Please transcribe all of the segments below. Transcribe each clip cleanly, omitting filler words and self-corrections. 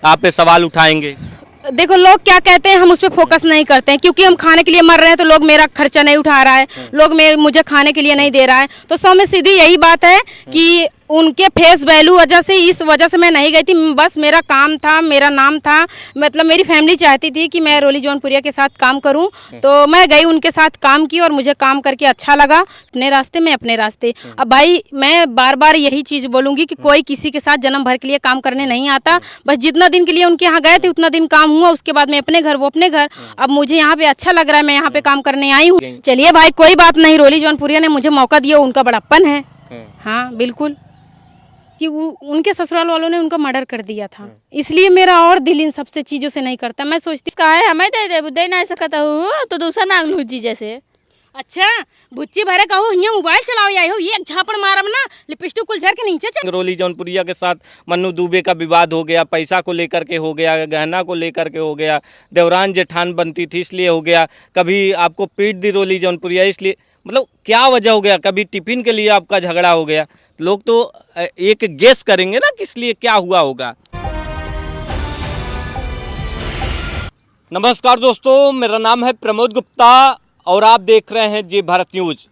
आप पे सवाल उठाएंगे। देखो लोग क्या कहते हैं हम उस पर फोकस नहीं करते हैं, क्योंकि हम खाने के लिए मर रहे हैं तो लोग मेरा खर्चा नहीं उठा रहा है, लोग मुझे खाने के लिए नहीं दे रहा है। तो सौ में सीधी यही बात है कि उनके फेस वैल्यू वजह से, इस वजह से मैं नहीं गई थी। बस मेरा काम था, मेरा नाम था, मतलब मेरी फैमिली चाहती थी कि मैं रोली जौनपुरिया के साथ काम करूं, तो मैं गई उनके साथ काम की और मुझे काम करके अच्छा लगा। अपने रास्ते में अपने रास्ते। अब भाई मैं बार बार यही चीज़ बोलूँगी कि कोई किसी के साथ जन्म भर के लिए काम करने नहीं आता। बस जितना दिन के लिए उनके यहाँ गए थे उतना दिन काम हुआ, उसके बाद मैं अपने घर, वो अपने घर। अब मुझे यहाँ पे अच्छा लग रहा है, मैं यहाँ पे काम करने आई हूँ। चलिए भाई कोई बात नहीं, रोली जौनपुरिया ने मुझे मौका दिया, उनका बड़प्पन है। हाँ बिल्कुल, कि उनके ससुराल वालों ने उनका मर्डर कर दिया था, इसलिए मेरा और दिल इन सबसे चीज़ों से नहीं करता। मैं सोचती का है हमें दे नहीं सकता हूँ तो दूसरा मांग लूँ जी जैसे। अच्छा बुच्ची भरे कहो यहाँ मोबाइल चलाओ आई हो, ये एक झापड़ मारम ना लिपस्टिक कुल झर के नीचे चल। रोली जौनपुरिया के साथ मन्नू दुबे का विवाद हो गया, पैसा को लेकर के हो गया, गहना को लेकर के हो गया, देवरान जेठान बनती थी इसलिए हो गया, कभी आपको पीट दी रोली जौनपुरिया इसलिए, मतलब क्या वजह हो गया, कभी टिफिन के लिए आपका झगड़ा हो गया। लोग तो एक गेस करेंगे ना किस लिए क्या हुआ होगा। नमस्कार दोस्तों, मेरा नाम है प्रमोद गुप्ता और आप देख रहे हैं जी भारत न्यूज़।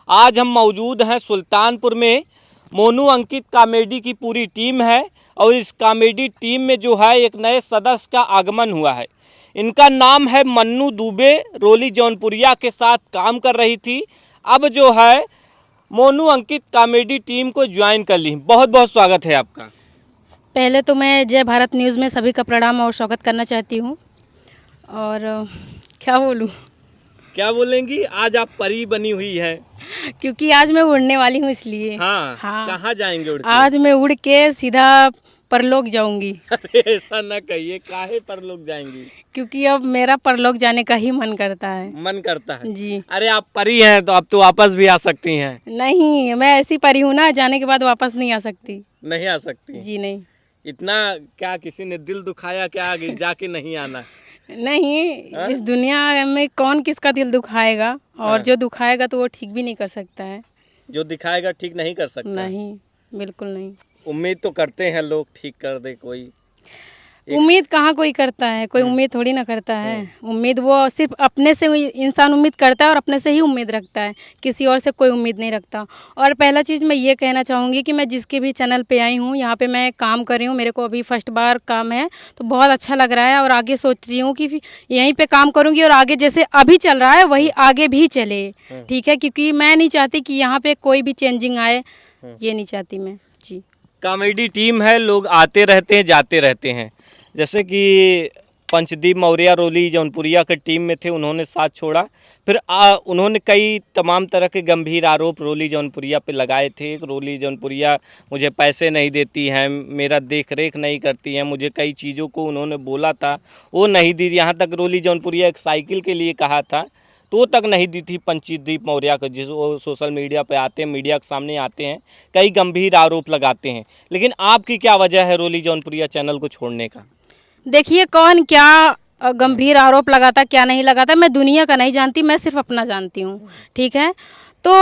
आज हम मौजूद हैं सुल्तानपुर में। मोनू अंकित कॉमेडी की पूरी टीम है और इस कॉमेडी टीम में जो है एक नए सदस्य का आगमन हुआ है। इनका नाम है मन्नू दुबे। रोली जौनपुरिया के साथ काम कर रही थी, अब जो है मोनू अंकित कॉमेडी टीम को ज्वाइन कर ली। बहुत बहुत स्वागत है आपका। पहले तो मैं जय भारत न्यूज़ में सभी का प्रणाम और स्वागत करना चाहती हूँ। और क्या बोलूँ, क्या बोलेंगी, आज आप परी बनी हुई है। क्योंकि आज मैं उड़ने वाली हूँ इसलिए। हाँ, हाँ। कहाँ जाएंगे उड़ के? आज मैं उड़ के सीधा परलोक जाऊंगी। अरे ऐसा ना कहिए, काहे परलोक जाएंगी? क्योंकि अब मेरा परलोक जाने का ही मन करता है। मन करता है जी। अरे आप परी हैं तो आप तो वापस भी आ सकती हैं। नहीं, मैं ऐसी परी हूँ ना, जाने के बाद वापस नहीं आ सकती। नहीं आ सकती? जी नहीं। इतना क्या किसी ने दिल दुखाया क्या आगे जाके नहीं आना? नहीं, इस दुनिया में कौन किसका दिल दुखाएगा, और जो दुखाएगा तो वो ठीक भी नहीं कर सकता है। जो दिखाएगा ठीक नहीं कर सकता? नहीं, बिल्कुल नहीं। उम्मीद तो करते हैं लोग ठीक कर दे कोई। उम्मीद कहाँ कोई करता है, कोई उम्मीद थोड़ी ना करता है। उम्मीद वो सिर्फ अपने से इंसान उम्मीद करता है और अपने से ही उम्मीद रखता है, किसी और से कोई उम्मीद नहीं रखता। और पहला चीज़ मैं ये कहना चाहूँगी कि मैं जिसके भी चैनल पे आई हूँ, यहाँ पे मैं काम कर रही हूँ, मेरे को अभी फर्स्ट बार काम है तो बहुत अच्छा लग रहा है। और आगे सोच रही हूँ कि यहीं पर काम करूँगी और आगे जैसे अभी चल रहा है वही आगे भी चले, ठीक है। क्योंकि मैं नहीं चाहती कि यहाँ पर कोई भी चेंजिंग आए, ये नहीं चाहती मैं। जी, कॉमेडी टीम है, लोग आते रहते हैं जाते रहते हैं। जैसे कि पंचदीप मौर्य रोली जौनपुरिया के टीम में थे, उन्होंने साथ छोड़ा, फिर उन्होंने कई तमाम तरह के गंभीर आरोप रोली जौनपुरिया पे लगाए थे। रोली जौनपुरिया मुझे पैसे नहीं देती हैं, मेरा देख रेख नहीं करती हैं, मुझे कई चीज़ों को उन्होंने बोला था वो नहीं दी। यहाँ तक रोली जौनपुरिया एक साइकिल के लिए कहा था तो वो तक नहीं दी थी पंचदीप मौर्य को, जिस वो सोशल मीडिया पे आते हैं, मीडिया के सामने आते हैं, कई गंभीर आरोप लगाते हैं। लेकिन आपकी क्या वजह है रोली जौनपुरिया चैनल को छोड़ने का? देखिए कौन क्या गंभीर आरोप लगाता क्या नहीं लगाता, मैं दुनिया का नहीं जानती, मैं सिर्फ अपना जानती हूँ, ठीक है। तो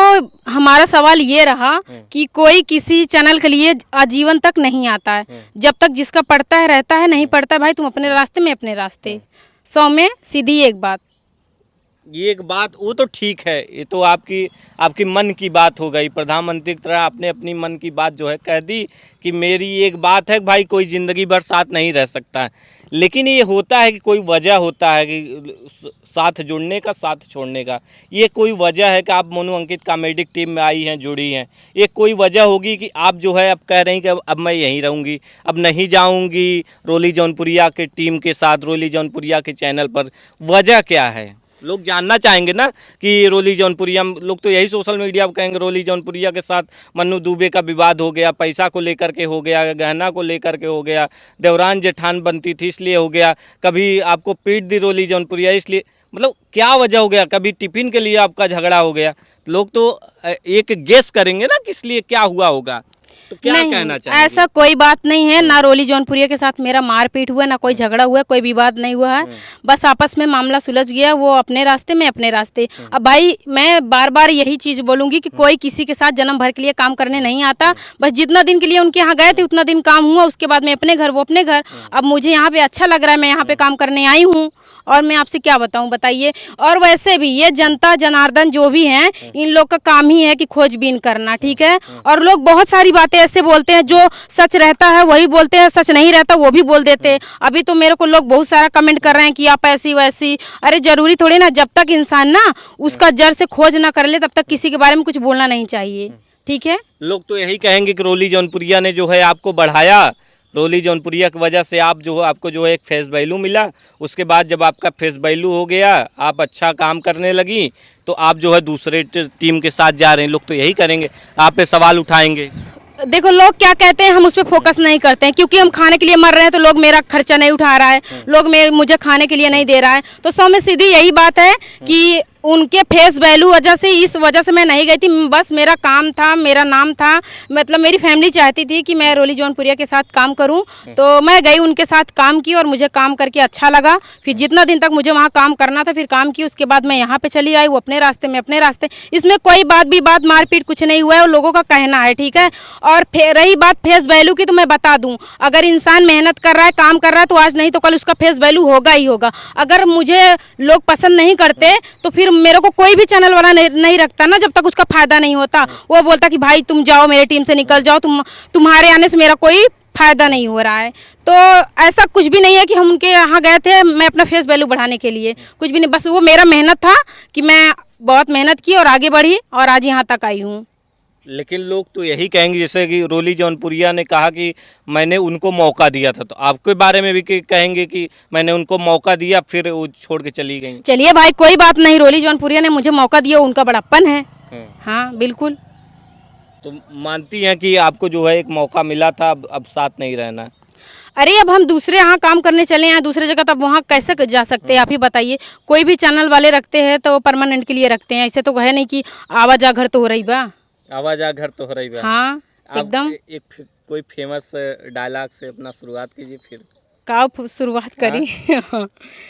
हमारा सवाल ये रहा कि कोई किसी चैनल के लिए आजीवन तक नहीं आता है। जब तक जिसका पढ़ता है रहता है, नहीं पढ़ता भाई तुम अपने रास्ते में अपने रास्ते। सौ में सीधी एक बात। ये एक बात वो तो ठीक है, ये तो आपकी मन की बात हो गई। प्रधानमंत्री की तरह आपने अपनी मन की बात जो है कह दी कि मेरी एक बात है भाई, कोई ज़िंदगी भर साथ नहीं रह सकता है। लेकिन ये होता है कि कोई वजह होता है कि साथ जुड़ने का, साथ छोड़ने का। ये कोई वजह है कि आप मोनू अंकित कॉमेडी टीम में आई हैं, जुड़ी हैं। ये कोई वजह होगी कि आप जो है अब कह रही हैं कि अब मैं यहीं रहूँगी, अब नहीं जाऊँगी रोली जौनपुरिया के टीम के साथ, रोली जौनपुरिया के चैनल पर। वजह क्या है? लोग जानना चाहेंगे ना कि रोली जौनपुरिया, लोग तो यही सोशल मीडिया पर कहेंगे रोली जौनपुरिया के साथ मन्नू दुबे का विवाद हो गया, पैसा को लेकर के हो गया, गहना को लेकर के हो गया, देवरान जेठान बनती थी इसलिए हो गया, कभी आपको पीट दी रोली जौनपुरिया इसलिए, मतलब क्या वजह हो गया, कभी टिफिन के लिए आपका झगड़ा हो गया। लोग तो एक गेस करेंगे ना किस लिए क्या हुआ होगा। तो क्या नहीं, कहना चाहेंगे? ऐसा कोई बात नहीं है। ना रोली जौनपुरिया के साथ मेरा मारपीट हुआ, ना कोई झगड़ा हुआ, कोई विवाद नहीं हुआ है। बस आपस में मामला सुलझ गया, वो अपने रास्ते में अपने रास्ते। अब भाई मैं बार बार यही चीज बोलूंगी कि कोई किसी के साथ जन्म भर के लिए काम करने नहीं आता। बस जितना दिन के लिए उनके यहाँ गए थे उतना दिन काम हुआ, उसके बाद में अपने घर, वो अपने घर। अब मुझे यहाँ पे अच्छा लग रहा है, मैं यहाँ पे काम करने आई हूँ, और मैं आपसे क्या बताऊं, बताइए। और वैसे भी ये जनता जनार्दन जो भी हैं, इन लोग का काम ही है कि खोजबीन करना, ठीक है। और लोग बहुत सारी बातें ऐसे बोलते हैं, जो सच रहता है वही बोलते हैं, सच नहीं रहता वो भी बोल देते हैं। अभी तो मेरे को लोग बहुत सारा कमेंट कर रहे हैं कि आप ऐसी वैसी। अरे जरूरी थोड़ी ना, जब तक इंसान ना उसका जड़ से खोज ना कर ले तब तक किसी के बारे में कुछ बोलना नहीं चाहिए, ठीक है। लोग तो यही कहेंगे कि रोली जौनपुरिया ने जो है आपको बढ़ाया, रोली जौनपुरिया की वजह से आप जो आपको जो है एक फेस वैल्यू मिला। उसके बाद जब आपका फेस वैल्यू हो गया, आप अच्छा काम करने लगी, तो आप जो है दूसरे टीम के साथ जा रहे हैं। लोग तो यही करेंगे, आप पे सवाल उठाएंगे। देखो लोग क्या कहते हैं हम उस पर फोकस नहीं करते हैं, क्योंकि हम खाने के लिए मर रहे हैं तो लोग मेरा खर्चा नहीं उठा रहा है, लोग मुझे खाने के लिए नहीं दे रहा है। तो सौ में सीधी यही बात है कि उनके फेस वैल्यू वजह से, इस वजह से मैं नहीं गई थी। बस मेरा काम था, मेरा नाम था, मतलब मेरी फैमिली चाहती थी कि मैं रोली जौनपुरिया के साथ काम करूं, तो मैं गई उनके साथ काम की और मुझे काम करके अच्छा लगा। फिर जितना दिन तक मुझे वहां काम करना था फिर काम की, उसके बाद मैं यहाँ पे चली आई, वो अपने रास्ते में अपने रास्ते। इसमें कोई बात मारपीट कुछ नहीं हुआ है, और लोगों का कहना है, ठीक है। और रही बात फेस वैल्यू की, तो मैं बता दूं, अगर इंसान मेहनत कर रहा है, काम कर रहा है, तो आज नहीं तो कल उसका फेस वैल्यू होगा ही होगा। अगर मुझे लोग पसंद नहीं करते तो फिर मेरे को कोई भी चैनल वाला नहीं रखता ना, जब तक उसका फायदा नहीं होता। वो बोलता कि भाई तुम जाओ, मेरे टीम से निकल जाओ, तुम्हारे आने से मेरा कोई फायदा नहीं हो रहा है। तो ऐसा कुछ भी नहीं है कि हम उनके यहाँ गए थे मैं अपना फेस वैल्यू बढ़ाने के लिए, कुछ भी नहीं। बस वो मेरा मेहनत था कि मैं बहुत मेहनत की और आगे बढ़ी और आज यहाँ तक आई हूँ। लेकिन लोग तो यही कहेंगे, जैसे कि रोली जौनपुरिया ने कहा कि मैंने उनको मौका दिया था, तो आपके बारे में भी कहेंगे कि मैंने उनको मौका दिया फिर वो छोड़ के चली गई। चलिए भाई कोई बात नहीं, रोली जौनपुरिया ने मुझे मौका दिया, उनका बड़प्पन है। हाँ बिल्कुल। तो मानती हैं कि आपको जो है एक मौका मिला था, अब साथ नहीं रहना? अरे अब हम दूसरे यहाँ काम करने चले हैं दूसरे जगह, तब वहाँ कैसे जा सकते हैं आप ही बताइए। कोई भी चैनल वाले रखते हैं तो परमानेंट के लिए रखते हैं, ऐसे तो है नहीं कि आवाज आ घर तो हो रही बा, आवाज आ घर तो हो रही बा। हाँ एकदम। एक कोई फेमस डायलॉग से अपना शुरुआत कीजिए फिर। कहाँ शुरुआत करी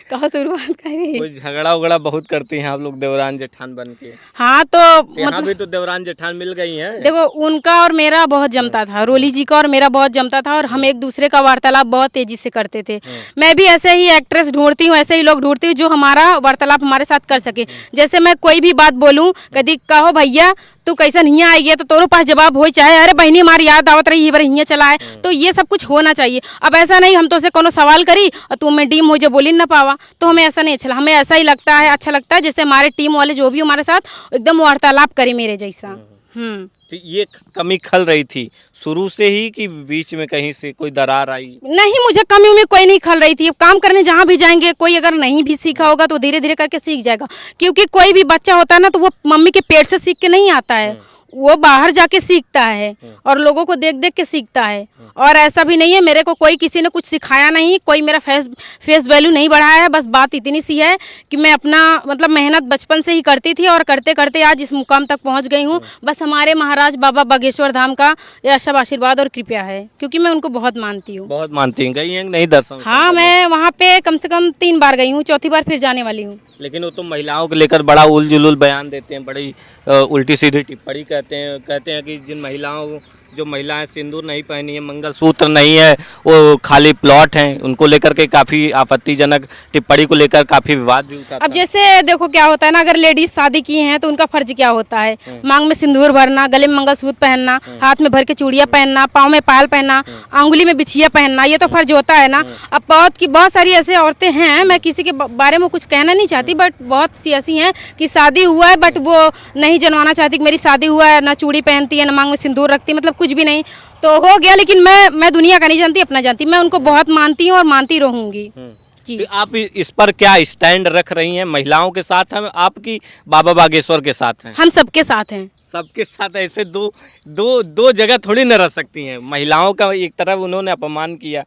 कहाँ शुरुआत करी? कोई झगड़ा उगड़ा बहुत करती हैं आप लोग देवरान जेठान बन के। हाँ तो यहाँ भी तो देवरान जेठान मिल गई हैं। देखो उनका और मेरा बहुत जमता था, रोली जी का और मेरा बहुत जमता था, और हम एक दूसरे का वार्तालाप बहुत तेजी से करते थे। मैं भी ऐसे ही एक्ट्रेस ढूंढती हूँ, ऐसे ही लोग ढूंढती हूँ जो हमारा वार्तालाप हमारे साथ कर सके। जैसे मैं कोई भी बात बोलूँ, कभी कहो भैया तू कैसा नहीं आई है, तो तोरो पास जवाब हो, चाहे अरे बहनी हमारी याद आवत रही है हियाँ चला है। तो ये सब कुछ होना चाहिए। अब ऐसा नहीं हम तो से कोनो सवाल करी और तू में डीम हो जो बोली ना पावा, तो हमें ऐसा नहीं अच्छा। हमें ऐसा ही लगता है, अच्छा लगता है जैसे हमारे टीम वाले जो भी हमारे साथ एकदम वार्तालाप करे मेरे जैसा। तो ये कमी खल रही थी शुरू से ही कि बीच में कहीं से कोई दरार आई? नहीं, मुझे कमी उम्मीद कोई नहीं खल रही थी। अब काम करने जहाँ भी जाएंगे, कोई अगर नहीं भी सीखा होगा तो धीरे धीरे करके सीख जाएगा, क्योंकि कोई भी बच्चा होता है ना तो वो मम्मी के पेट से सीख के नहीं आता है, वो बाहर जाके सीखता है और लोगों को देख देख के सीखता है। और ऐसा भी नहीं है मेरे को कोई किसी ने कुछ सिखाया नहीं, कोई मेरा फेस वैल्यू नहीं बढ़ाया है। बस बात इतनी सी है कि मैं अपना मतलब मेहनत बचपन से ही करती थी और करते करते आज इस मुकाम तक पहुंच गई हूं। बस हमारे महाराज बाबा बागेश्वर धाम का यह सब आशीर्वाद और कृपया है, क्योंकि मैं उनको बहुत मानती हूँ। बहुत मानती हैं? गई हैं नहीं दर्शन? हाँ मैं वहाँ पे कम से कम 3 बार गई हूँ, चौथी बार फिर जाने वाली हूँ। लेकिन वो तो महिलाओं को लेकर बड़ा उलझुल बयान देते हैं, बड़ी उल्टी सीधी टिप्पणी कहते हैं कि जिन महिलाओं जो महिलाएं सिंदूर नहीं पहनी है, मंगलसूत्र नहीं है, वो खाली प्लॉट हैं, उनको लेकर के काफ़ी आपत्तिजनक टिप्पणी को लेकर काफ़ी विवाद भी उठा। अब जैसे देखो क्या होता है ना, अगर लेडीज शादी की हैं तो उनका फर्ज क्या होता है, मांग में सिंदूर भरना, गले में मंगलसूत्र पहनना, हाथ में भर के चूड़ियाँ पहनना, पाँव में पायल पहनना, अंगुली में बिछिया पहनना, ये तो फर्ज होता है ना। अब बहुत सारी ऐसे औरतें हैं, मैं किसी के बारे में कुछ कहना नहीं चाहती, बट बहुत सी ऐसी हैं कि शादी हुआ है बट वो नहीं जनवाना चाहती कि मेरी शादी हुआ है, ना चूड़ी पहनती है, ना मांग में सिंदूर रखती, मतलब कुछ भी नहीं, तो हो गया। लेकिन मैं दुनिया का नहीं जानती, अपना जानती, मैं उनको बहुत मानती हूँ और मानती रहूंगी जी। तो आप इस पर क्या स्टैंड रख रही हैं? महिलाओं के साथ हैं आपकी, बाबा बागेश्वर के साथ हैं? हम सबके साथ हैं। सबके साथ ऐसे दो जगह थोड़ी न रह सकती हैं। महिलाओं का एक तरफ उन्होंने अपमान किया,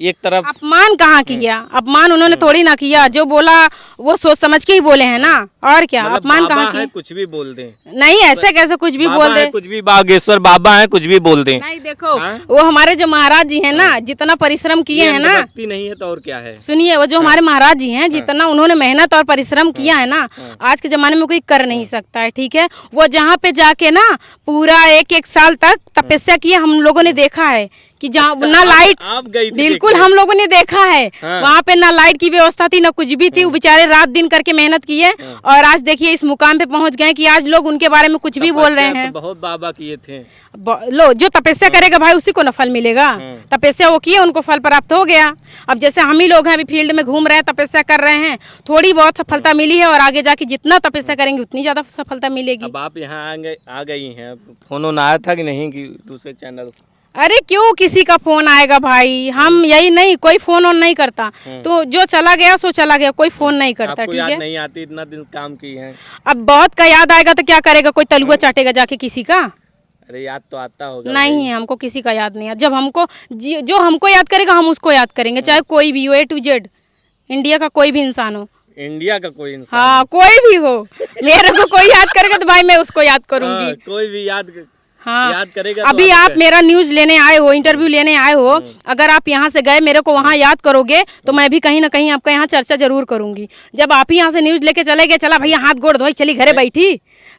एक तरफ अपमान कहाँ किया? अपमान उन्होंने थोड़ी ना किया, जो बोला वो सोच समझ के ही बोले हैं ना, और क्या? मतलब अपमान बाबा कहाँ है, किया? कुछ भी बोल दें, नहीं, ऐसे कैसे कुछ भी बाबा बोल है, दे? कुछ भी बागेश्वर बाबा है, कुछ भी बोल दें। नहीं, देखो हाँ? वो हमारे जो महाराज जी हैं ना, जितना परिश्रम किए हैं ना, अंधभक्ति नहीं है तो और क्या है। सुनिए, वो जो हमारे महाराज जी हैं, जितना उन्होंने मेहनत और परिश्रम किया है ना, आज के जमाने में कोई कर नहीं सकता है, ठीक है। वो जहाँ पे जाके ना पूरा एक साल तक तपस्या किया, हम लोगों ने देखा है कि जहाँ अच्छा, ना लाइट, आप गई थी बिल्कुल देखने? हम लोगों ने देखा है, हाँ। वहाँ पे ना लाइट की व्यवस्था थी ना कुछ भी थी। वो बेचारे रात दिन करके मेहनत किए और आज देखिए इस मुकाम पे पहुंच गए कि आज लोग उनके बारे में कुछ भी बोल रहे तपस्या हैं। तो बहुत बाबा किए थे। लो, जो तपस्या करेगा भाई उसी को ना फल मिलेगा। तपस्या वो किए, उनको फल प्राप्त हो गया। अब जैसे हम ही लोग हैं, अभी फील्ड में घूम रहे हैं, तपस्या कर रहे हैं, थोड़ी बहुत सफलता मिली है और आगे जाके जितना तपस्या करेंगे उतनी ज्यादा सफलता मिलेगी। अब आप यहाँ आ गई हैं, फोन ऑन आया था कि नहीं कि दूसरे चैनल से? अरे क्यों किसी का फोन आएगा भाई? हम यही नहीं, कोई फोन ऑन नहीं करता, तो जो चला गया सो चला गया, कोई फोन नहीं करता, आपको ठीक याद है। नहीं आती, इतना दिन काम की है। अब बहुत का याद आएगा तो क्या करेगा, कोई तलुआ चाटेगा जाके किसी का? अरे याद तो आता होगा। नहीं, हमको किसी का याद नहीं है। जब हमको जो हमको याद करेगा हम उसको याद करेंगे, चाहे कोई भी हो, A to Z, इंडिया का कोई भी इंसान हो। इंडिया का कोई इंसान। हाँ, कोई भी हो, मेरे को कोई याद करेगा तो भाई मैं उसको याद करूंगी। कोई भी याद हाँ, करेगा तो अभी आप मेरा न्यूज लेने आए हो, इंटरव्यू लेने आए हो, अगर आप यहाँ से गए, मेरे को वहाँ याद करोगे तो मैं भी कहीं ना कहीं आपका यहाँ चर्चा जरूर करूंगी। जब आप ही यहाँ से न्यूज लेके चले गए, चला भैया हाथ गोड़ धोई चली घरे बैठी,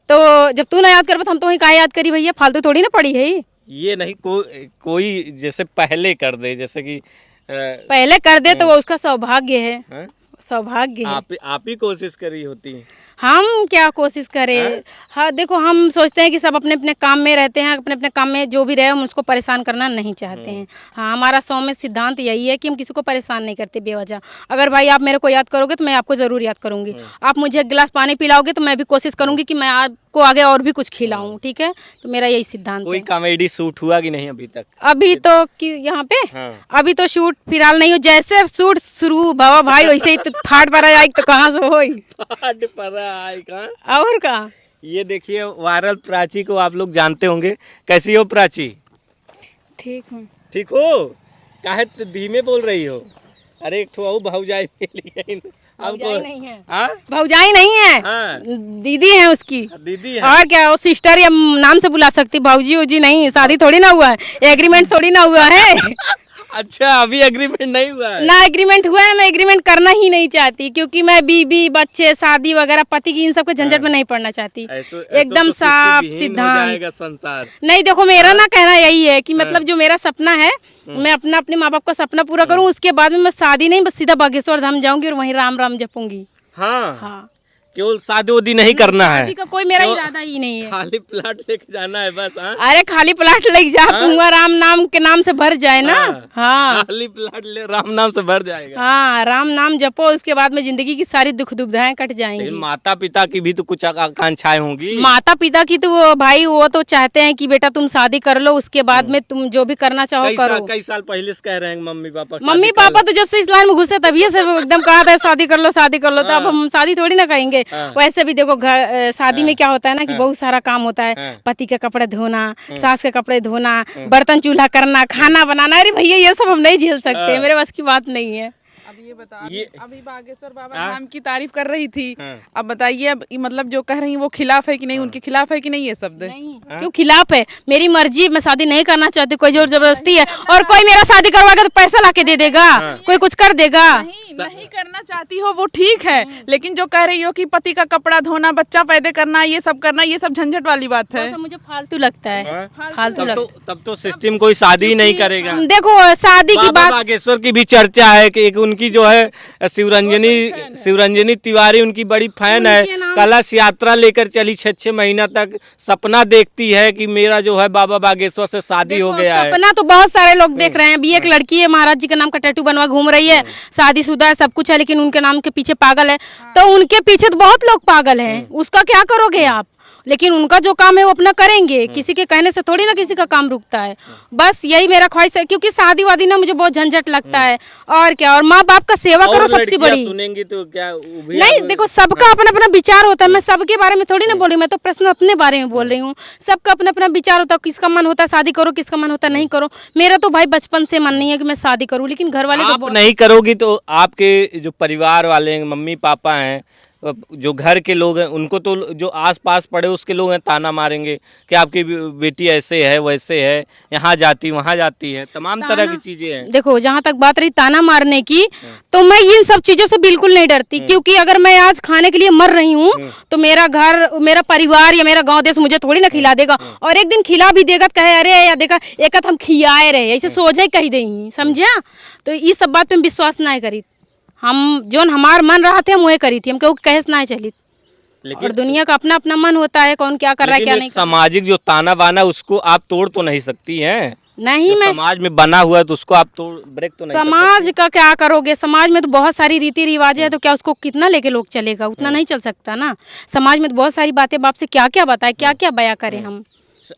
तो जब तू ना याद कर तो हम तो वहीं कहाँ याद करी भैया, फालतू थोड़ी ना पड़ी है। ये नहीं कोई जैसे पहले कर दे, जैसे कि पहले कर दे तो वो उसका सौभाग्य है, हाँ? सौभाग्य है। आप ही कोशिश करी होती। हम क्या कोशिश करें? हाँ देखो, हम सोचते हैं कि सब अपने अपने काम में रहते हैं, अपने अपने काम में जो भी रहे हम उसको परेशान करना नहीं चाहते हैं। हाँ, हमारा सौम्य सिद्धांत यही है कि हम किसी को परेशान नहीं करते बेवजह। अगर भाई आप मेरे को याद करोगे तो मैं आपको ज़रूर याद करूँगी। आप मुझे एक गिलास पानी पिलाओगे तो मैं भी कोशिश करूँगी कि मैं आपको आगे और भी कुछ खिलाऊँ, ठीक है। तो मेरा यही सिद्धांत कोई है। कॉमेडी शूट हुआ कि नहीं अभी तक? अभी तो कि यहाँ पे अभी तो शूट फिलहाल नहीं हो, जैसे शूट शुरू भवा भाई वैसे ही तो फाट पड़ा जाए तो कहाँ से हो और का। ये देखिए वायरल प्राची को आप लोग जानते होंगे। कैसी हो प्राची? ठीक हूँ। ठीक हो? काहे धीमे बोल रही हो? अरे एक ठो भौजाई मिली है। भौजाई नहीं है। हाँ? भौजाई नहीं है, हाँ। दीदी है उसकी। दीदी है। और क्या, वो सिस्टर या नाम से बुला सकती, भौजी उजी नहीं। शादी थोड़ी ना हुआ है, एग्रीमेंट थोड़ी ना हुआ है। अच्छा, अभी एग्रीमेंट नहीं हुआ है? ना एग्रीमेंट हुआ है, मैं एग्रीमेंट करना ही नहीं चाहती, क्योंकि मैं बीबी बच्चे शादी वगैरह पति की इन सब के झंझट में नहीं पड़ना चाहती। एकदम साफ सिद्धांत संसार। नहीं, देखो मेरा ना कहना यही है कि मतलब जो मेरा सपना है, मैं अपने माँ बाप का सपना पूरा करूँ, उसके बाद में मैं शादी नहीं, बस सीधा बागेश्वर धाम जाऊंगी और वहीं राम राम जपूंगी। हाँ, हाँ, केवल शादी वादी नहीं करना है। शादी का कोई मेरा इरादा ही नहीं है। खाली प्लाट लेके जाना है बस। हाँ? अरे खाली प्लाट लग जा दूंगा, राम नाम के नाम से भर जाए ना। हाँ, खाली प्लाट ले, राम नाम से भर जाएगा। हाँ, राम नाम जपो, उसके बाद में जिंदगी की सारी दुख दुविधाएं कट जाएंगी। माता पिता की भी तो कुछ आकांक्षाएं होंगी। माता पिता की तो वो भाई वो तो चाहते हैं कि बेटा तुम शादी कर लो, उसके बाद में तुम जो भी करना चाहो करो। कई साल पहले से कह रहे हैं मम्मी पापा। मम्मी पापा तो जब से इस लाइन में घुसे तभी से एकदम कहा था शादी कर लो शादी कर लो, तो अब हम शादी थोड़ी ना करेंगे। वैसे भी देखो घर शादी में क्या होता है ना कि बहुत सारा काम होता है, पति के कपड़े धोना, सास के कपड़े धोना, बर्तन चूल्हा करना, खाना बनाना। अरे भैया ये सब हम नहीं झेल सकते, मेरे बस की बात नहीं है। अब ये बता, अभी बागेश्वर बाबा धाम की तारीफ कर रही थी, अब बताइए अब मतलब जो कह रही है वो खिलाफ है कि नहीं, उनके खिलाफ है कि नहीं ये शब्द? नहीं, क्यों खिलाफ है? मेरी मर्जी, मैं शादी नहीं करना चाहती, कोई जोर जबरदस्ती है। और कोई मेरा शादी करवाएगा तो पैसा ला के दे देगा, कोई कुछ कर देगा। नहीं करना चाहती हो वो ठीक है, लेकिन जो कह रही हो कि पति का कपड़ा धोना, बच्चा पैदा करना, ये सब करना, ये सब झंझट वाली बात है। मुझे फालतू लगता है, फालतू लगता तब तो सिस्टम कोई शादी नहीं करेगा। देखो शादी की बात, बागेश्वर की भी चर्चा है कि एक उनकी जो है शिवरंजनी तिवारी उनकी बड़ी फैन है। कलश यात्रा लेकर चली 6 महीना तक, सपना देखती है कि मेरा जो है बाबा बागेश्वर से शादी हो गया है। सपना तो बहुत सारे लोग देख रहे हैं। अभी एक लड़की है, महाराज जी के नाम का टैटू बनवा घूम रही है, शादीशुदा है, सब कुछ है, लेकिन उनके नाम के पीछे पागल है। तो उनके पीछे तो बहुत लोग पागल हैं, उसका क्या करोगे आप? लेकिन उनका जो काम है वो अपना करेंगे, किसी के कहने से थोड़ी ना किसी का काम रुकता है। बस यही मेरा ख्वाहिश है, क्योंकि शादी वादी ना मुझे बहुत झंझट लगता है। और क्या, और माँ बाप का सेवा करो सबसे बड़ी। सुनेंगी तो क्या वो भी नहीं देखो, सबका अपना अपना विचार होता है। मैं सबके बारे में थोड़ी ना बोल रही, मैं तो प्रश्न अपने बारे में बोल रही हूँ। सबका अपना अपना विचार होता है, किसका मन होता है शादी करो, किसका मन होता है नहीं करो। मेरा तो भाई बचपन से मन नहीं है कि मैं शादी करूँ, लेकिन घर वाले आप नहीं करोगी तो आपके जो परिवार वाले हैं, मम्मी पापा हैं, जो घर के लोग हैं, उनको तो जो आस पास पड़े उसके लोग हैं ताना मारेंगे कि आपकी बेटी ऐसे है वैसे है, यहाँ जाती वहाँ जाती है, तमाम तरह की चीजें हैं। देखो, जहाँ तक बात रही ताना मारने की, तो मैं इन सब चीजों से बिल्कुल नहीं डरती, क्योंकि अगर मैं आज खाने के लिए मर रही हूँ तो मेरा घर, मेरा परिवार या मेरा गांव देश मुझे थोड़ी ना खिला देगा। और एक दिन खिला भी देगा तो कहे अरे या देखा एक हम खियाए रहे, ऐसे सोच ही कही दें, समझा। तो इस सब बात पे विश्वास ना करी। हम जो हमार मन रहा थे हम वही करी थी, हम क्यों कहेस ना चली। और दुनिया का अपना अपना मन होता है, कौन क्या कर रहा है क्या नहीं। सामाजिक जो ताना बाना उसको आप तोड़ तो नहीं सकती हैं। नहीं, मैं समाज में बना हुआ है तो उसको आप तोड़ ब्रेक तो नहीं समाज का क्या करोगे। समाज में तो बहुत सारी रीति रिवाज है, तो क्या उसको कितना लेके लोग चलेगा, उतना नहीं चल सकता ना। समाज में तो बहुत सारी बातें, बाप से क्या क्या बताए, क्या क्या बयां करें हम।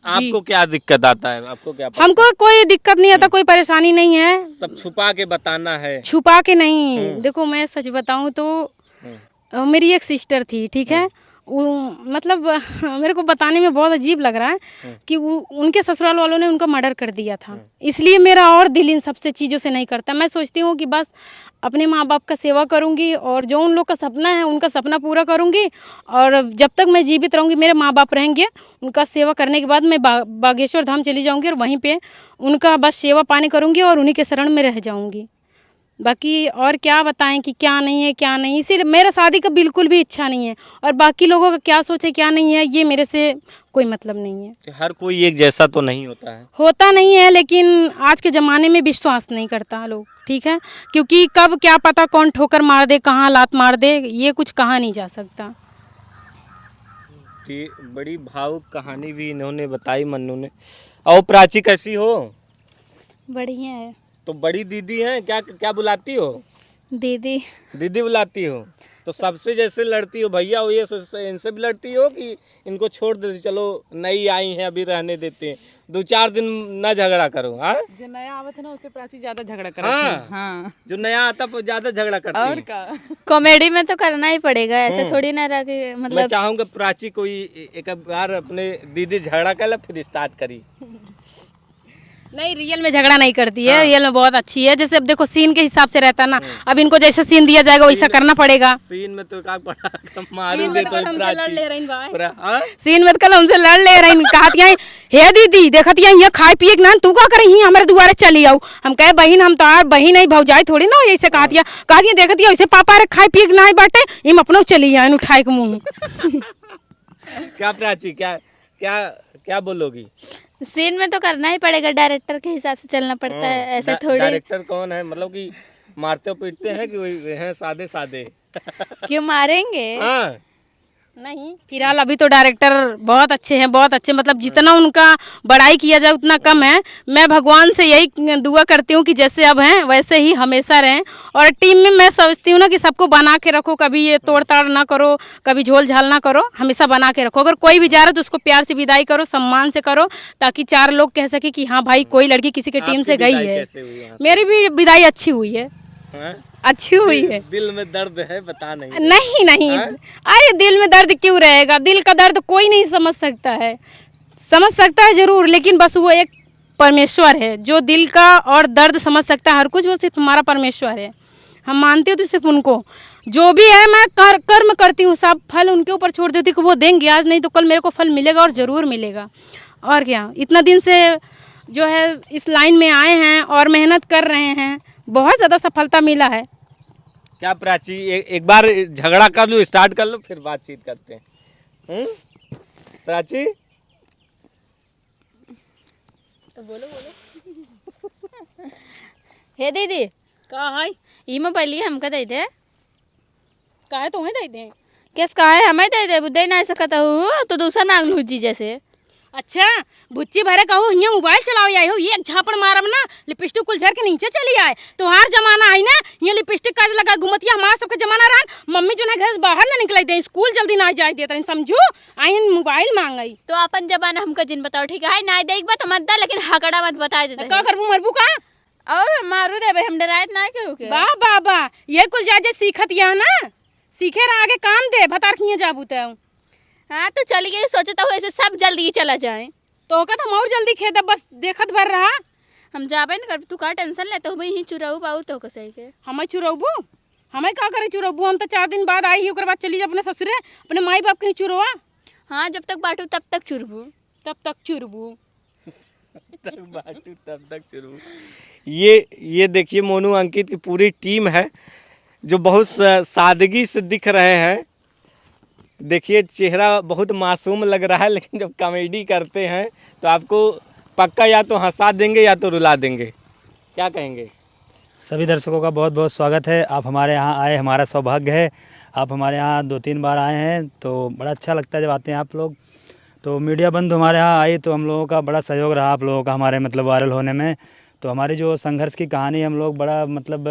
आपको क्या दिक्कत आता है, आपको क्या पता? हमको कोई दिक्कत नहीं आता, कोई परेशानी नहीं है। सब छुपा के बताना है। छुपा के नहीं। देखो मैं सच बताऊं तो मेरी एक सिस्टर थी, ठीक है। वो मतलब मेरे को बताने में बहुत अजीब लग रहा है कि उनके ससुराल वालों ने उनका मर्डर कर दिया था। इसलिए मेरा और दिल इन सबसे चीज़ों से नहीं करता। मैं सोचती हूँ कि बस अपने माँ बाप का सेवा करूँगी और जो उन लोग का सपना है उनका सपना पूरा करूँगी। और जब तक मैं जीवित रहूँगी, मेरे माँ बाप रहेंगे, उनका सेवा करने के बाद मैं बागेश्वर धाम चली जाऊँगी और वहीं पर उनका बस सेवा पानी करूँगी और उन्हीं के शरण में रह जाऊँगी। बाकी और क्या बताएं कि क्या नहीं है क्या नहीं। इसीलिए मेरा शादी का बिल्कुल भी इच्छा नहीं है, और बाकी लोगों का क्या सोचे क्या नहीं है ये मेरे से कोई मतलब नहीं है। हर कोई एक जैसा तो नहीं होता है। होता नहीं है, लेकिन आज के ज़माने में विश्वास नहीं करता लोग, ठीक है। क्योंकि कब क्या पता कौन ठोकर मार दे, कहाँ लात मार दे, ये कुछ कहा नहीं जा सकता। बड़ी भावुक कहानी भी इन्होंने बताई मन्नू ने। और प्राची कैसी हो? बढ़िया है। तो बड़ी दीदी हैं, क्या क्या बुलाती हो? दीदी। दीदी बुलाती हो। तो सबसे जैसे लड़ती हो भैया हो, ये इनसे भी लड़ती हो कि इनको छोड़ देती, चलो नई आई हैं अभी रहने देते हैं, 2-4 दिन ना झगड़ा करो। हाँ, जो नया आवत है ना उससे प्राची ज्यादा झगड़ा करती हाँ, है। हाँ, जो नया आता है ज्यादा झगड़ा करती और है। का कॉमेडी में तो करना ही पड़ेगा, ऐसे थोड़ी ना रह के मैं मतलब। चाहूंगा प्राची कोई एक बार अपने दीदी झगड़ा कर ले फिर स्टार्ट करी। नहीं, रियल में झगड़ा नहीं करती है। रियल में बहुत अच्छी है। जैसे अब देखो सीन के हिसाब से रहता है ना, अब इनको जैसा सीन दिया जाएगा वैसा करना पड़ेगा। सीन में तो क्या पड़ा मारोगे तो प्राची। सीन में कल हमसे लड़ ले रही, कहतिया हे दीदी देखतिया यहाँ खाए पिए ना, तू का करे हमारे दुआरे चली आओ। हम कहे बहन हम तो बहन नहीं भौजाई थोड़ी ना, ऐसे कहतिया देखतिया वैसे पापा रे खाए पिए ना बाटे, हम अपना चली आए उठाए के मुँह। क्या प्राची, क्या क्या क्या बोलोगी? सीन में तो करना ही पड़ेगा, डायरेक्टर के हिसाब से चलना पड़ता है, ऐसे थोड़ी। डायरेक्टर कौन है, मतलब कि मारते पीटते हैं कि वही हैं सादे सादे? क्यों मारेंगे? हाँ, नहीं, फिलहाल अभी तो डायरेक्टर बहुत अच्छे हैं, बहुत अच्छे। मतलब जितना उनका बड़ाई किया जाए उतना कम है। मैं भगवान से यही दुआ करती हूँ कि जैसे अब हैं वैसे ही हमेशा रहें। और टीम में मैं समझती हूँ ना कि सबको बना के रखो, कभी ये तोड़ ताड़ ना करो, कभी झोल झाल ना करो, हमेशा बना के रखो। अगर कोई भी जा रहा है तो उसको प्यार से विदाई करो, सम्मान से करो, ताकि 4 लोग कह सके कि हाँ भाई कोई लड़की किसी की टीम से गई है। मेरी भी विदाई अच्छी हुई है। अच्छी हुई है। दिल में दर्द है, बता नहीं। नहीं अरे दिल में दर्द क्यों रहेगा, दिल का दर्द कोई नहीं समझ सकता है। समझ सकता है जरूर, लेकिन बस वो एक परमेश्वर है जो दिल का और दर्द समझ सकता है हर कुछ, वो सिर्फ हमारा परमेश्वर है। हम मानते हो तो सिर्फ उनको, जो भी है मैं कर्म करती हूँ, सब फल उनके ऊपर छोड़ देती हूँ कि वो देंगे, आज नहीं तो कल मेरे को फल मिलेगा और ज़रूर मिलेगा। और क्या, इतना दिन से जो है इस लाइन में आए हैं और मेहनत कर रहे हैं, बहुत ज़्यादा सफलता मिला है। क्या प्राची, एक बार झगड़ा कर लो, स्टार्ट कर लो, फिर बातचीत करते हैं। प्राची तो बोलो। हे दीदी का है ई मोबाइल हमका दे दे। का है तो वहीं दे दें। कैस का है हमें दे दे, दे नहीं सकता हूँ तो दूसरा मांग लूँ जी जैसे। अच्छा बुच्ची भरे कहो यहाँ मोबाइल चलाओ आई हो, एक झापड़ मारब ना लिपस्टिक कुल झर के नीचे चली आए। तो हर जमाना है ना, ये लिपस्टिक का लाज लगा घुमतिया हमारा सबके जमाना रहा मम्मी जो है घर से बाहर ना निकले दे स्कूल जल्दी ना जाए देते समझू आई मोबाइल मांगई तो अपन जमाना हमको जिन बताओ ठीक है ना देख बा तो मत दा लेकिन हकड़ा मत बता देते का करबू मरबू का और मारू दे भाई हम डरायत ना क्यों के वाह बाबा ये कुल जाजे सीखत या ना सीखे रहा आगे काम दे भतार किए जाबू ते हाँ तो चल गए सोचता हूँ ऐसे सब जल्दी चला जाए तो कहत हम और जल्दी खेत बस देखत भर रहा हम जाबे न कर तू का टेंशन लेते हो भाई ही चुराऊ पाऊ तो कैसे के हमें चुरबू हमें का करे चुरबू हम तो 4 दिन बाद आई ही ओकर बाद चली जा अपने ससुरे अपने माई बाप के चुरवा हाँ जब तक बाटू तब तक चुरबू तब तक चुरबू तब तक शुरू। ये देखिए मोनू अंकित की पूरी टीम है जो बहुत सादगी से दिख रहे हैं। देखिए चेहरा बहुत मासूम लग रहा है लेकिन जब कॉमेडी करते हैं तो आपको पक्का या तो हंसा देंगे या तो रुला देंगे। क्या कहेंगे? सभी दर्शकों का बहुत बहुत स्वागत है। आप हमारे यहाँ आए, हमारा सौभाग्य है। आप हमारे यहाँ 2-3 बार आए हैं तो बड़ा अच्छा लगता है जब आते हैं आप लोग। तो मीडिया बंधु हमारे यहाँ आई तो हम लोगों का बड़ा सहयोग रहा आप लोगों का हमारे मतलब वायरल होने में। तो हमारी जो संघर्ष की कहानी हम लोग बड़ा मतलब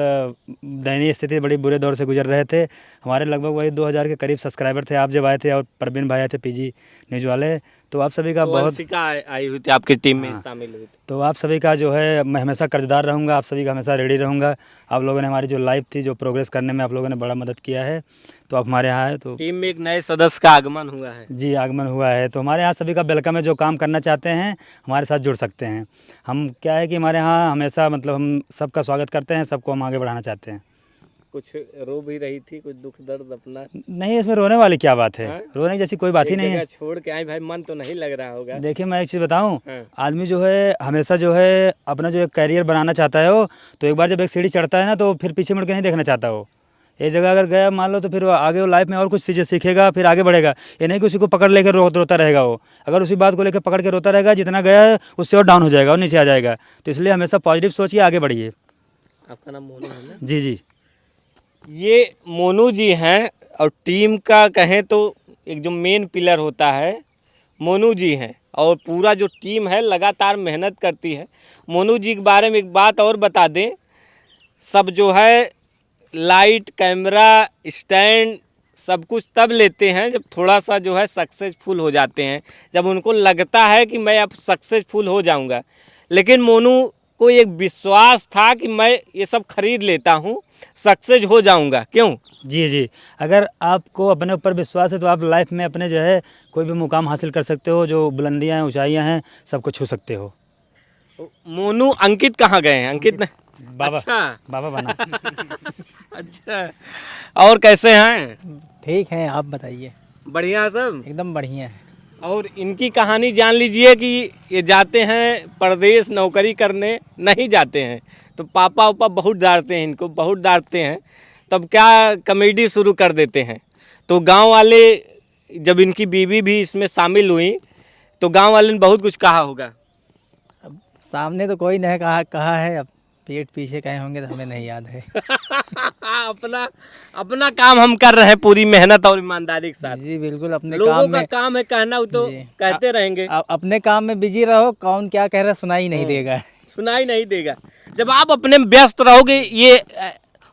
दयनीय स्थिति बड़ी बुरे दौर से गुजर रहे थे। हमारे लगभग वही 2000 के करीब सब्सक्राइबर थे आप जब आए थे और प्रवीण भाई आए थे पीजी न्यूज़ वाले। तो आप सभी का तो बहुत अंशिका आई हुई थी आपकी टीम में शामिल हुई थी। तो आप सभी का जो है मैं हमेशा कर्जदार रहूँगा, आप सभी का हमेशा रेडी रहूँगा। आप लोगों ने हमारी जो लाइफ थी जो प्रोग्रेस करने में आप लोगों ने बड़ा मदद किया है। तो आप हमारे यहाँ आए तो टीम में एक नए सदस्य का आगमन हुआ है। जी आगमन हुआ है तो हमारे यहाँ सभी का वेलकम है। जो काम करना चाहते हैं हमारे साथ जुड़ सकते हैं। हम क्या है कि हमारे यहाँ हमेशा मतलब हम सबका स्वागत करते हैं, सबको हम आगे बढ़ाना चाहते हैं। कुछ रो भी रही थी, कुछ दुख दर्द अपना? नहीं इसमें रोने वाली क्या बात है, रोने जैसी कोई बात ही एक नहीं जगह है। छोड़ के आए भाई, मन तो नहीं लग रहा होगा? देखिए मैं एक चीज़ बताऊं, हाँ। आदमी जो है हमेशा जो है अपना जो एक कैरियर बनाना चाहता है वो, तो एक बार जब एक सीढ़ी चढ़ता है ना तो फिर पीछे मुड़ के नहीं देखना चाहता वो। एक जगह अगर गया मान लो तो फिर वो आगे वो लाइफ में और कुछ चीज़ें सीखेगा, फिर आगे बढ़ेगा। ये नहीं कि उसी को पकड़ लेकर रोता रहेगा वो। अगर उसी बात को लेकर पकड़ के रोता रहेगा, जितना गया है उससे और डाउन हो जाएगा और नीचे आ जाएगा। तो इसलिए हमेशा पॉजिटिव सोचिए, आगे बढ़िए। आपका नाम मोनू है ना? जी जी। ये मोनू जी हैं और टीम का कहें तो एक जो मेन पिलर होता है मोनू जी हैं और पूरा जो टीम है लगातार मेहनत करती है। मोनू जी के बारे में एक बात और बता दें, सब जो है लाइट कैमरा स्टैंड सब कुछ तब लेते हैं जब थोड़ा सा जो है सक्सेसफुल हो जाते हैं, जब उनको लगता है कि मैं अब सक्सेसफुल हो जाऊंगा। लेकिन मोनू को एक विश्वास था कि मैं ये सब खरीद लेता हूँ, सक्सेस हो जाऊंगा। क्यों? जी जी, अगर आपको अपने ऊपर विश्वास है तो आप लाइफ में अपने जो है कोई भी मुकाम हासिल कर सकते हो। जो बुलंदियाँ हैं, ऊंचाइयाँ हैं, सबको छू सकते हो। मोनू अंकित कहाँ गए हैं? अंकित ने बाबा अच्छा बाबा बना। अच्छा, और कैसे हैं? ठीक है, आप बताइए। बढ़िया सब एकदम बढ़िया है। और इनकी कहानी जान लीजिए कि ये जाते हैं परदेश नौकरी करने, नहीं जाते हैं तो पापा उपा बहुत डांटते हैं, इनको बहुत डांटते हैं। तब क्या कॉमेडी शुरू कर देते हैं। तो गांव वाले, जब इनकी बीवी भी इसमें शामिल हुई तो गांव वाले ने बहुत कुछ कहा होगा। अब सामने तो कोई नहीं कहा है, अब पेट पीछे कहे होंगे तो हमें नहीं याद है। अपना काम हम कर रहे हैं पूरी मेहनत और ईमानदारी के साथ। जी बिल्कुल, अपने लोगों काम का में काम है कहना, वो तो जी। कहते रहेंगे। अपने काम में बिजी रहो, कौन क्या कह रहा है सुनाई नहीं देगा। सुनाई नहीं देगा। जब आप अपने व्यस्त रहोगे, ये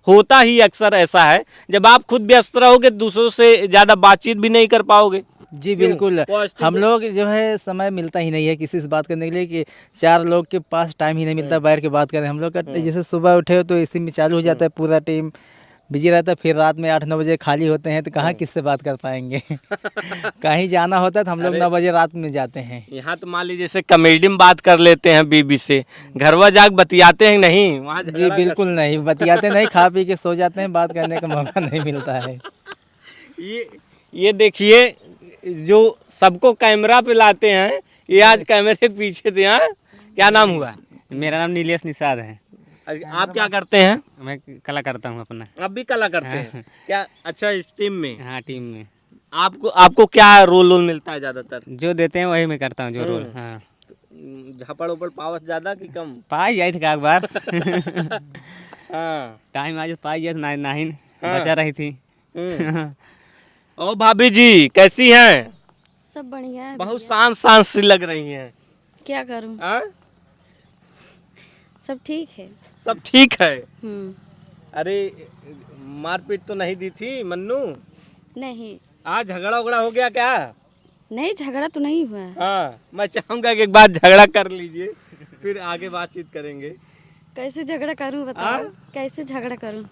होता ही अक्सर ऐसा है, जब आप खुद व्यस्त रहोगे दूसरों से ज़्यादा बातचीत भी नहीं कर पाओगे। जी बिल्कुल, पॉजिटिव हम लोग जो है समय मिलता ही नहीं है किसी से बात करने के लिए, कि 4 लोग के पास टाइम ही नहीं मिलता बैठ के बात करें। हम लोग का जैसे सुबह उठे हो तो इसी में चालू हो जाता है, पूरा टीम बिजी रहता है। फिर रात में 8-9 बजे खाली होते हैं तो कहाँ किससे बात कर पाएंगे। कहीं जाना होता है तो हम लोग 9 बजे रात में जाते हैं। यहाँ तो मान लीजिए जैसे कॉमेडी में बात कर लेते हैं बीबी से, घरवा जाग बतियाते हैं नहीं? वहाँ जी बिल्कुल नहीं बतियाते, नहीं खा पी के सो जाते हैं, बात करने का मौका नहीं मिलता है। ये देखिए जो सबको कैमरा पे लाते हैं, ये आज कैमरे के पीछे थे। यहाँ क्या नाम हुआ? मेरा नाम नीलेश निषाद है। आप क्या करते हैं? मैं कला करता हूँ अपना। आप भी कला करते हैं क्या? अच्छा, इस टीम में? हाँ टीम में। आपको क्या रोल मिलता है ज्यादातर? जो देते हैं वही मैं करता हूँ, जो रोल। हाँ, झापड़ उपड़ पावस ज्यादा कि कम? पाई जाए थे एक बार। हाँ। टाइम आज पाई जाए नहीं बचा रही थी। ओ भाभी जी कैसी हैं? सब बढ़िया है। बहुत शांत सी लग रही हैं। क्या करूं, हाँ? सब ठीक है। सब ठीक है। अरे मारपीट तो नहीं दी थी मन्नू? नहीं आज झगड़ा उगड़ा हो गया क्या? नहीं, झगड़ा तो नहीं हुआ। हाँ, मैं चाहूंगा कि एक बार झगड़ा कर लीजिए, फिर आगे बातचीत करेंगे। कैसे झगड़ा करूं बताओ? कैसे झगड़ा करूं?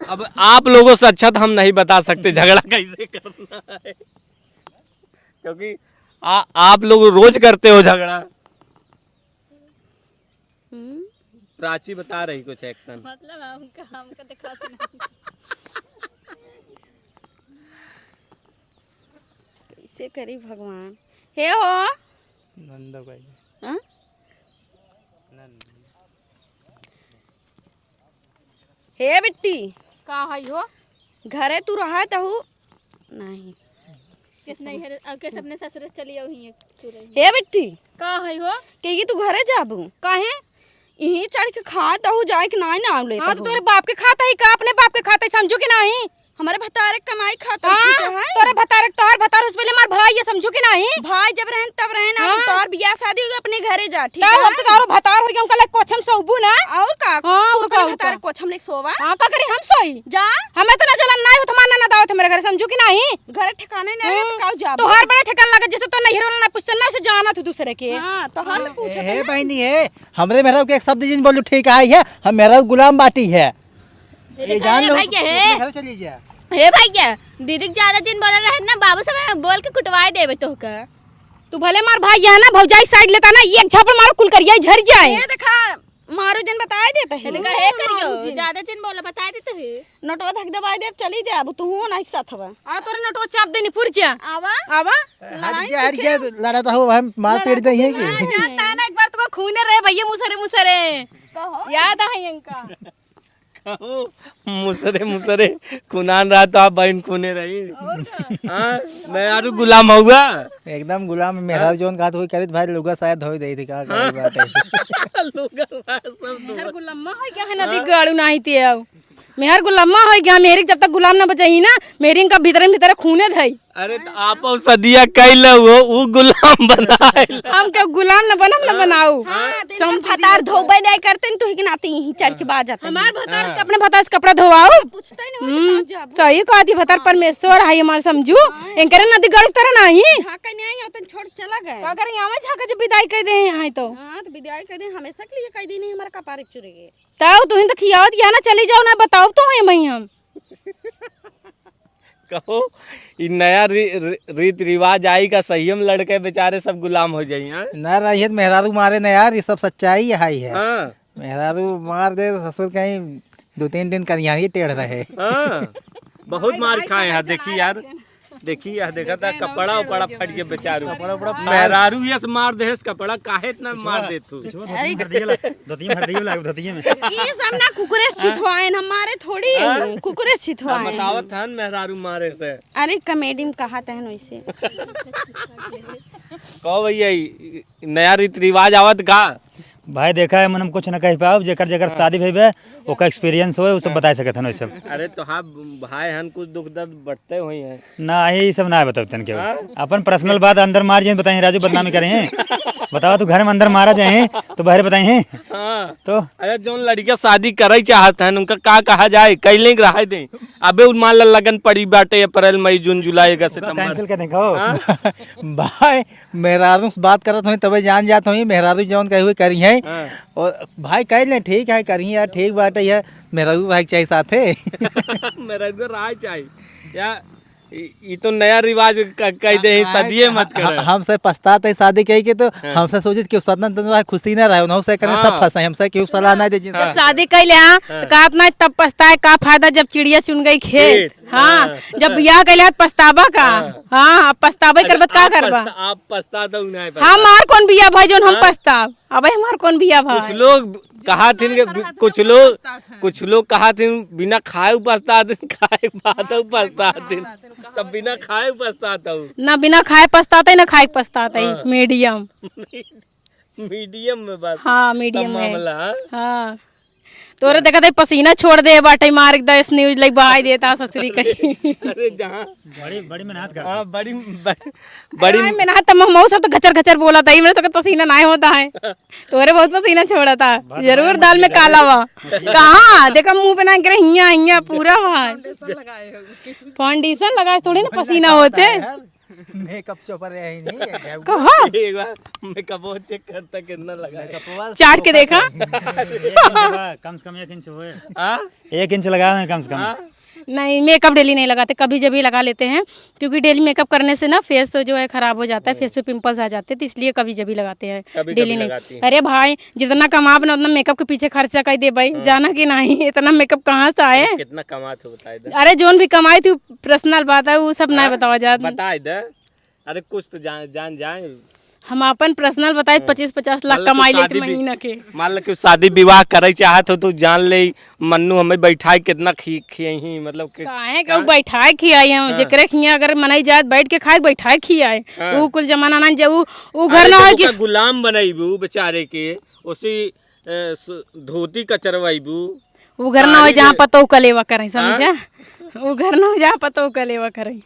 अब आप लोगों से अच्छा तो हम नहीं बता सकते झगड़ा कैसे करना है, क्योंकि आप लोग रोज करते हो झगड़ा। प्राची बता रही कुछ एक्शन। मतलब हमका दिखाते नहीं। कैसे करी भगवान? हे हो नंदा भाई हाँ? हे बिट्टी का है हो? घरे तू रहा तहु नहीं? किस नहीं है किस अपने ससुर चली आई है तू रही। हे बिट्टी का है हो? कही तू घरे जाबू काहे? यही चढ़ के खाता हूँ जाए कि नहीं नाम ले? हाँ तो तोरे बाप के खाता ही का अपने बाप के खाता ही समझो कि नहीं? हमारे भतारे कमाई खाता हाँ, तोरे भतारे तोहर भतार उस पहले मार भाई ये समझो कि नहीं? भाई जब रहन तब रहन हाँ। तोर बियाह शादी होगा अपने घरे जा ठीक ताऊ है? अब तो तारो भतार हो गया उनका लाइक कोछम सोबू ना। और का हाँ, तू और अपने का, और भतारे का। को हम लेके सोवा हाँ का करी हम सोई जा हमें तो ना चलन नहीं हो तो मानना ना दावत मेरे घर समझो कि नहीं? घरे ठिकाने नहीं है तो काऊ जा तो हर बड़ा ठिकाना लगे जैसे तो नहीं हीरो ना पूछते ना उसे जाना तू दूसरे के। हाँ तो हम पूछ है बहनी है हमरे मेरा के एक शब्द जिन बोलो ठीक है हम मेरा गुलाम बाटी है ये जान लो भाई क्या है? घर चली जा हे भैया दीदी ज्यादा जिन बोल रहे ना बाबू सब बोल के कुटवाए देवे तो का तू भले मार भाई यहाँ ना भौजाई साइड लेता ना एक झपड़ मारो कुल करिया झर जाए। ये देखा मारो जन बताए देता है देखा हे करियो ज्यादा जिन बोला बता देते है नटवा धक दबाई दे चली जा अब तू नहीं साथ हवा आ तोरे नटो चाप देनी पुरजा आवा आवा हट गया लड़ा तो हम मार पीट दे है कि जानता है ना एक बार तो खूने रहे भैया मुसरे मुसरे कहो याद है इनका मुसरे मुसरे खुनान रहा तो आप बहन खूने रही। हाँ, मैं यार गुलाम होगा एकदम गुलाम मेरा जोन का तो करे भाई लोग शायद हो दे थी का बात है मेहर गुलामा है क्या है नदी गाड़ू नहीं थे अब मेहर गुलामा है क्या मेरी जब तक गुलाम ना बचाई ना मेरी इनका भीतर खूने धई। अरे तो आप सदिया कैल वो गुलाम बनाए हम क्या गुलाम न बनम न बनाऊ। सम भतार धोबे नहीं करते न तू ही के नाते यही चढ़ के बाज जाते हमार भतार के अपने भतार से कपड़ा धोवाओ। पूछते ही नहीं सही कहती भतार परमेश्वर है हमारे समझू इनकरे नदी गाड़ू तरह नहीं झाका नहीं होता छोड़ चला गए का करें हमें झाका जब विदाई कर दे हैं तो हाँ तो विदाई कर दे हमेशा के लिए कह दी नहीं हमारा कपार चुरेगे ताऊ तू तो खियावत या ना चली जाओ ना बताओ तो है मई हम कहो ये नया रीत रिवाज आई का सही हम लड़के बेचारे सब गुलाम हो जाइए। हाँ? ना रही मेहरारू मारे ना यार ये सब सच्चाई है हाँ, मेहरारू मार दे ससुर कहीं 2-3 दिन कर यहाँ ही टेढ़ रहे हाँ, बहुत मार खाए हैं। देखिए यार देखिए यह देखा था कपड़ा उपड़ा फट के बेचारू मेहरारू ये से मार दे कपड़ा काहे इतना मार दे तू ये सब ना कुकुरे छिथवाए हमारे थोड़ी है कुकुरे छिथवाए बतावत हन मेहरारू मारे से। अरे कॉमेडी में कहा था वैसे कहो भैया ये नया रीत रिवाज आवत का भाई देखा है मन हम कुछ न कह पाओ जेकर जेकर शादी भइबे ओका एक्सपीरियंस होए उ सब बता सकत हन सब। अरे तो हाँ भाई हन कुछ दुख दर्द बढ़ते हुए हैं ना ये सब ना बताओ के अपन पर्सनल बात अंदर मार जाए बताएं राजू बदनामी करें बताओ तू घर में अंदर मारा जाए तो बाहर बताएं हाँ। तो अरे जो लड़कियां शादी करे चाहत हन उनका का कहा जाए कैले रहा दे अबे मान ला लगन पड़ी बाटे अप्रैल मई जून जुलाई अगस्त सितंबर कैंसिल कर देखो भाई मेहरारू से बात करत हुई तबे जान जात हुई मेहरारू जौन कही हुई करी है और भाई कह ले ठीक है करी यार ठीक बात है मेहरारू भाई चाहिए साथे मेरा को राय चाहिए या ये तो नया रिवाज कह दे सदिये मत कर हमसे पछताते शादी कही के तो हमसे सोचे कि स्वतंत्र खुशी ना रहे उन्होंने से करने सब फंसे हमसे क्यों सलाह ना दे जब शादी कर ले तो का अपना तब पछताए का फायदा जब चिड़िया चुन गई खेत। हाँ जब ब्याह कर ले पछतावा का। हाँ पछतावा करबत का करबा आप पछता दो ना हमार कौन बिया भाई जोन हम पछताव अबे हमार कौन बिया भाई। कुछ लोग कहा थी कुछ लोग कहा थी बिना खाए पछता दिन खाए बाद पछता दिन तब बिना खाए पछताता हूँ ना बिना खाए पछताते ना खाए पछताते मीडियम मीडियम में बस हाँ मीडियम में मामला। हाँ तोरे देखा था पसीना छोड़ दे बाटे मार दस न्यूज लाइक बहाई देता ससुरी कहीं अरे जहाँ बड़ी बड़ी मेहनत कर हाँ बड़ी बड़ी मैं ना तब मऊ सब तो घचर घचर बोला था ही मेरे तो पसीना ना होता है तोरे बहुत पसीना छोड़ा था जरूर दाल में काला हुआ कहाँ देखा मुंह पे ना करे हिया हिया पूरा भाई फाउंडेशन लगा थोड़ी ना पसीना होते मेकअप चौपर है ही नहीं कहा एक बार मेकअप चेक करता कितना लगा है। चाट के देखा कम से कम 1 इंच हुए। हाँ? 1 इंच लगाए हैं कम से कम। नहीं मेकअप डेली नहीं लगाते कभी जब भी लगा लेते हैं क्योंकि डेली मेकअप करने से ना फेस तो जो है खराब हो जाता है फेस पे पिंपल्स आ जाते हैं तो इसलिए कभी जब भी लगाते हैं कभी-कभी डेली नहीं। लगाती हैं। अरे भाई जितना कमा अपना उतना मेकअप के पीछे खर्चा कर दे भाई जाना कि नहीं इतना मेकअप कहाँ से आए। कितना कमाते हो बता इधर अरे जोन भी कमाई थी पर्सनल बात है वो सब नहीं बतावा जाता। बता इधर अरे कुछ तो जान जाए हम अपन पर्सनल बताए 25-50 लाख कमाई लेते महीना के। मान लो कि शादी विवाह करे चाहत हो तो जान ले मन्नू हमें बैठाए कितना खियही मतलब कि काहे कहू बैठाए खियाई हम जेकरे खिया अगर मनाई जाए बैठ के खाए बैठाए खियाए वो कुल जमाना ना जब वो घर ना हो कि गुलाम बनाईबू बेचारे के उसी धोती कचरवाईबू वो घर ना हो जहाँ पतो कलेवा करें समझा वो घर ना हो जहाँ पतो कलेवा करें।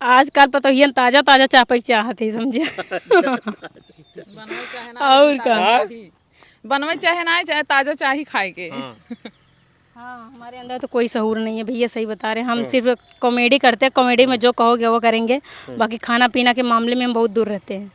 आजकल पतो ही ताजा ताजा चापई चाहत है समझा और का बनवे चाहे ना चाहे ताजा चाही खाए के। हाँ हमारे अंदर तो कोई सहूर नहीं है भैया सही बता रहे हैं हम सिर्फ कॉमेडी करते हैं कॉमेडी में जो कहोगे वो करेंगे बाकी खाना पीना के मामले में हम बहुत दूर रहते हैं।